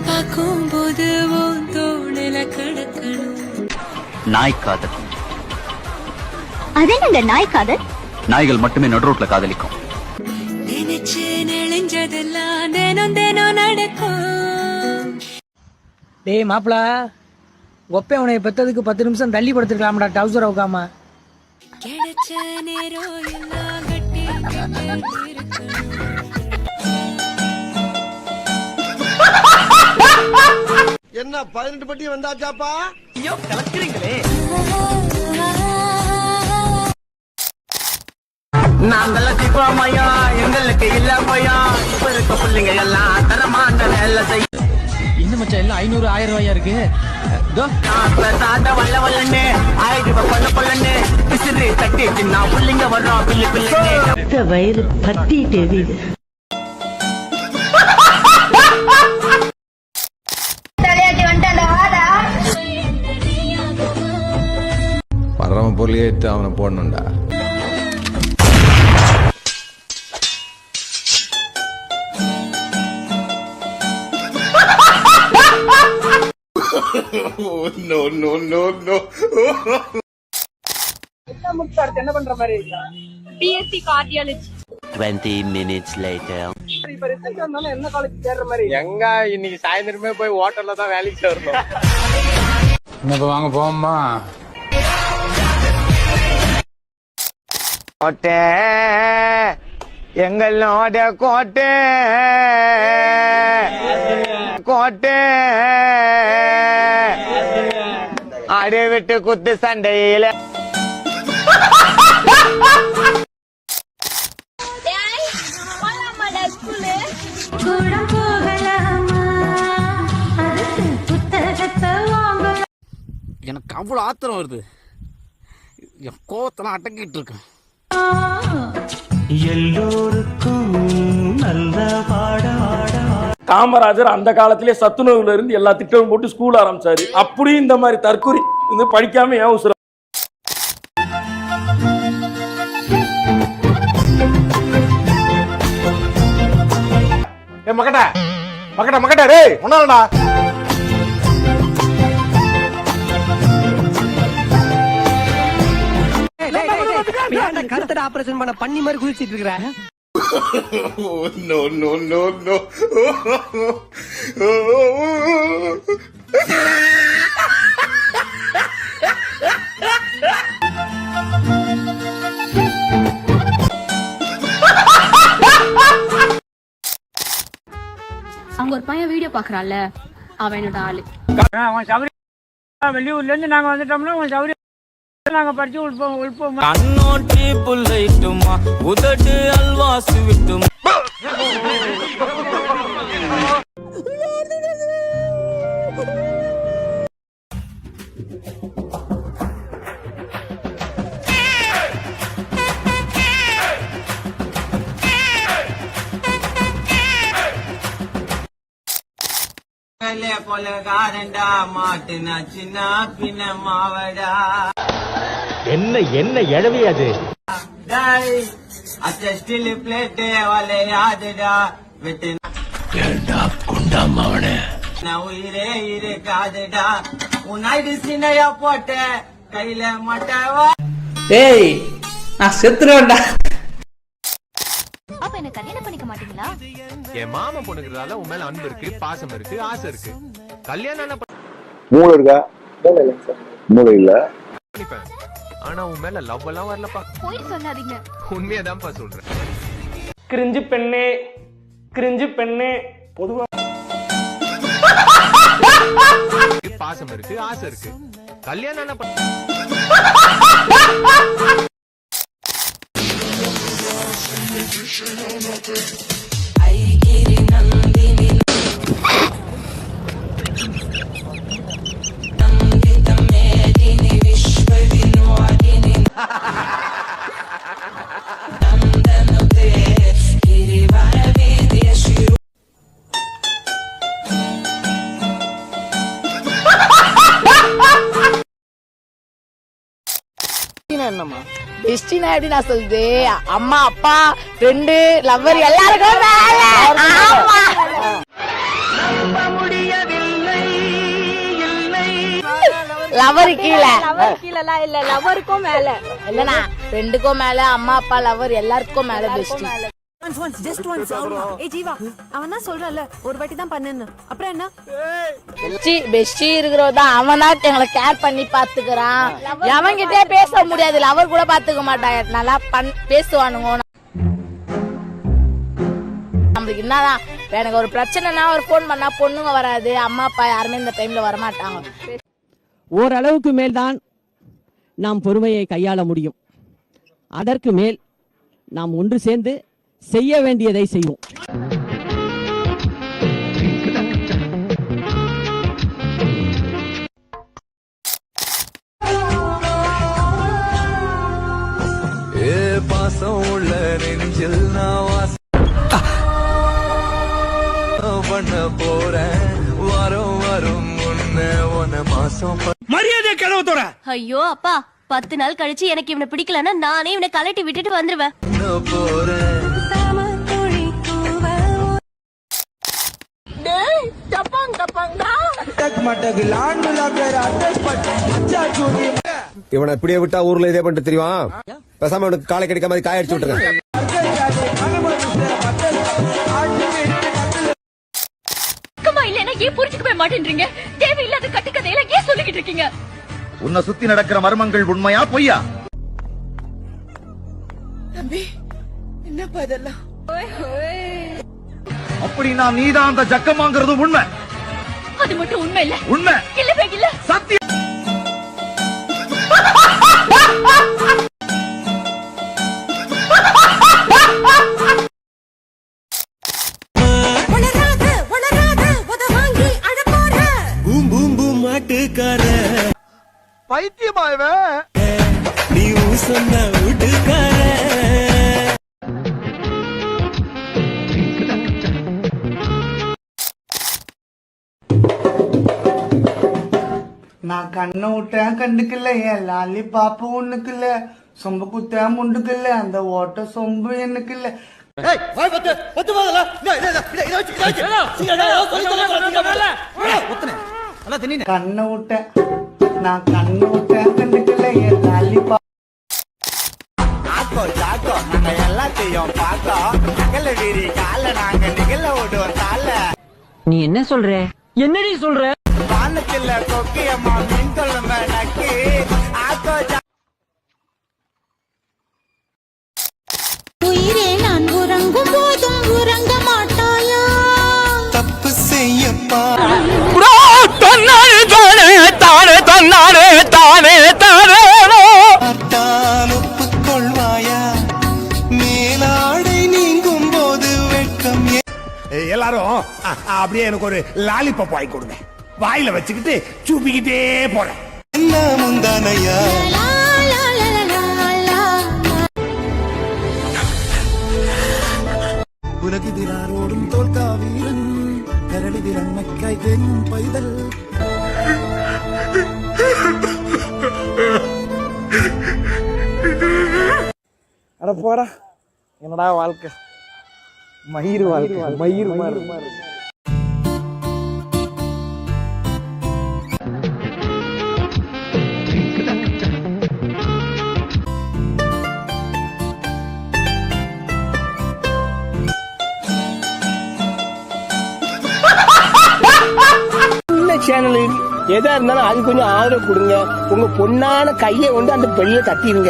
பார்க்கும்போது தோணல கிடக்கணும். நாய் காதல். அது என்னங்க நாய் காதல்? நாய்கள் மட்டுமே நடு ரோட்ல காதலிக்கும். நினைச்சு நெளிஞ்சதெல்லாம் தினம் தினம் நடக்கும். டேய் மாப்பிள, ஒப்பே உனைய பெத்ததுக்கு 10 நிமிஷம் தள்ளி படுத்துருக்கலாம்டா டவுசர் உக்காம. கிடைச்ச நேரம் எல்லாம் கட்டி என்ன 18 பட்டி வந்தாச்சாப்பா? ஐயோ கலக்குறீங்களே. நாங்கள் சிப்பாமையா, எங்களுக்கு இல்ல பையா. இப்ப இருக்க பிள்ளைங்க எல்லாம் தரமான வேலை செய்ய. என்ன மச்சான் எல்லாம் 500 1000 ரூபாயா இருக்கு? வல்ல வல்லன்னு 1000 ரூபாய் கொள்ள கொள்ளன்னு விசிறி தட்டிட்டு நான் பிள்ளைங்க வர்றோம். பிள்ளை பிள்ளை வயிறு பத்தி தெரியுது. பரம பொருளியேற்று அவனை போடணும்டா. No, no, no, no. என்ன பண்ற மாதிரி? BSc cardiology. 20 minutes later. இப்ப ரிசல்ட் வந்தாலும் என்ன காலேஜ் சேர்ற மாதிரி? எங்க இன்னைக்கு சாயந்தரமே போய் ஹோட்டல்ல தான் வேலைக்கு சேரணும். இப்ப வாங்க போமா. கோட்டை எங்களோட கோட்டை கோட்டை அடி விட்டு குத்து சண்டையில எனக்கு அவ்வளவு ஆத்திரம் வருது. என் கோவத்தெல்லாம் அடக்கிட்டு இருக்கேன். எல்லோருக்கும் நல்ல காமராஜர் அந்த காலத்திலே சத்துணவுல இருந்து எல்லா திட்டமும் போட்டு ஸ்கூல் ஆரம்பிச்சாரு. அப்படியும் இந்த மாதிரி தற்கொலை வந்து படிக்காம ஏன் உசுர மக்கட்ட மக்கட்ட மக்கட்ட ரே ஒன்னாலடா கருத்தட ஆபரேஷன் பண்ண பண்ணி மாதிரி குளிச்சிட்டு இருக்கிற. No, no, no, no. அங்க ஒரு பையன் வீடியோ பாக்குறான்ல, அவன் என்னோட ஆளு. வெளியூர்ல இருந்து நாங்க வந்துட்டோம்னா உங்க சௌரிய நாங்க படிச்சு உள்போம். கண்ணோட்டி புல்லைட்டுமா உதட்டு அல்வாசு விட்டும். கொலகாரண்டா மாட்டுனா சின்ன பின்ன மாவடா. என்ன என்ன எழவி அது? ஸ்டில் பிளேட் வலையாதுடா விட்டு குண்டாமவனே உயிரே இருக்காதுடா. உன்னாய்டு சின்னையா போட்ட கையில மட்டவா. டேய் நான் செத்துறேன்டா. அப்ப என்ன கல்யாணம் பண்ணிக்க மாட்டீங்களா? என் மாமா பொண்ணுக்குறதால உன் மேல அன்பு இருக்கு, பாசம் இருக்கு, ஆசை இருக்கு. கல்யாணம் மூளை இருக்கா? மூளை இல்ல. ஆனா உன் மேல லவ் எல்லாம் வரலப்பா. போய் சொல்லாதீங்க. உண்மையதான்ப்பா சொல்றேன். கிரிஞ்சு பெண்ணே கிரிஞ்சு பெண்ணே. பொதுவா பாசம் இருக்கு, ஆசை இருக்கு. கல்யாணம் என்னம்மா டெஸ்டினா எப்படி நான் சொல்லுது? அம்மா அப்பா ஃப்ரெண்டு லவ்வர் எல்லாருக்கும் லவர் கீழே கீழலாம் இல்ல லவருக்கும் மேல இல்லனா ஃப்ரெண்டுக்கும் மேல அம்மா அப்பா லவர் எல்லாருக்கும் மேல பெஸ்டி. ஏய் ஜீவா அவன் தான் சொல்றல ஒரு வாட்டி தான் பண்ணுன்னு அப்புறம் என்ன பெஸ்டி இருக்கிறதா அவன் தான் எங்களை கேர் பண்ணி பாத்துக்கிறான். எவன்கிட்டே பேச முடியாது, லவர் கூட பாத்துக்க மாட்டாங்க, நல்லா பேசுவானுங்க. நம்மளுக்கு என்னதான் எனக்கு ஒரு பிரச்சனைனா ஒரு போன் பண்ணா பொண்ணுங்க வராது, அம்மா அப்பா யாருமே இந்த டைம்ல வரமாட்டாங்க. ஓரளவுக்கு மேல்தான் நாம் பொறுமையை கையாள முடியும். அதற்கு மேல் நாம் ஒன்று சேர்ந்து செய்ய வேண்டியதை செய்வோம். பாசம் உள்ள நெஞ்சில் நான் பண்ண போறேன் வரும் வரும் உன்ன மாசம் மரியாதை கதவத்தோட. ஐயோ அப்பா 10 நாள் கழிச்சு எனக்கு இவனை பிடிக்கலன்னா நானே இவனை கலட்டி விட்டுட்டு வந்துருவேன். போறேன் இவனை இப்படியே விட்டா ஊர்ல இதே பண்ணிட்டு தெரியுமா? பேசாம அவனுக்கு காலை கடிக்க மாதிரி காய அடிச்சு விட்டுருங்க. இல்லன்னா ஏன் புரிஞ்சுக்கவே மாட்டேன்றீங்க? தேவையில்லாத கட்டுக்கதையெல்லாம் ஏன் சொல்லிக்கிட்டு இருக்கீங்க? உன்னை சுத்தி நடக்கிற மர்மங்கள் உண்மையா பொய்யா? என்னப்பா இதெல்லாம் அப்படின்னா நீதான் அந்த ஜக்கமாங்கிறது உண்மை. அது மட்டும் உண்மை இல்ல. உண்மை இல்லவே இல்ல. சத்தியம். பைத்தியமா இவன்? நீ சொன்ன வீட்டுக்கார நான் கண்ணை விட்டேன் கண்டுக்கல, என் லாலி பாப்பு ஒண்ணுக்குல்ல, சொம்பு குத்த முண்டுக்குல்ல, அந்த ஓட்ட சொம்பு எனக்குல்ல. கண்ணை விட்டேன், நான் கண்ணை விட்டேன் கண்டுக்கல, என் லாலி பாப்பு. நாங்க எல்லாத்தையும் பார்த்தோம், நகல வீரி கால நாங்க நிகழ ஓடுவோம் தால. நீ என்ன சொல்ற? என்னடி சொல்ற? வானத்துல கொக்கியம்மா மீன் கொள்ளும் நக்கி ஆக்கோ. உயிரே நான் உறங்கும் போதும் உறங்க மாட்டாயா? தப்பு செய்யப்பா ஒப்புக்கொள்வாயா? மேலாடை நீங்கும் போது வெட்கம். எல்லாரும் அப்படியே எனக்கு ஒரு லாலிபப் வாங்கி கொடுங்க. வாயில வச்சுக்கிட்டு சூப்பிக்கிட்டே போறேன். என்ன முந்தானையா? உலகிதிராரோடும் தோல்கா வீரன் கரடிதிரன் மக்காய் தேனும் பைதல். அட போடா, என்னடா வாழ்க்கை, மயிர் வாழ்க்கை, மயிர் மாதிரி. சேனல் எதா இருந்தாலும் அது கொஞ்சம் ஆதரவு கொடுங்க. உங்க பொண்ணான கையை கொண்டு அந்த பெல்ல தட்டிடுங்க.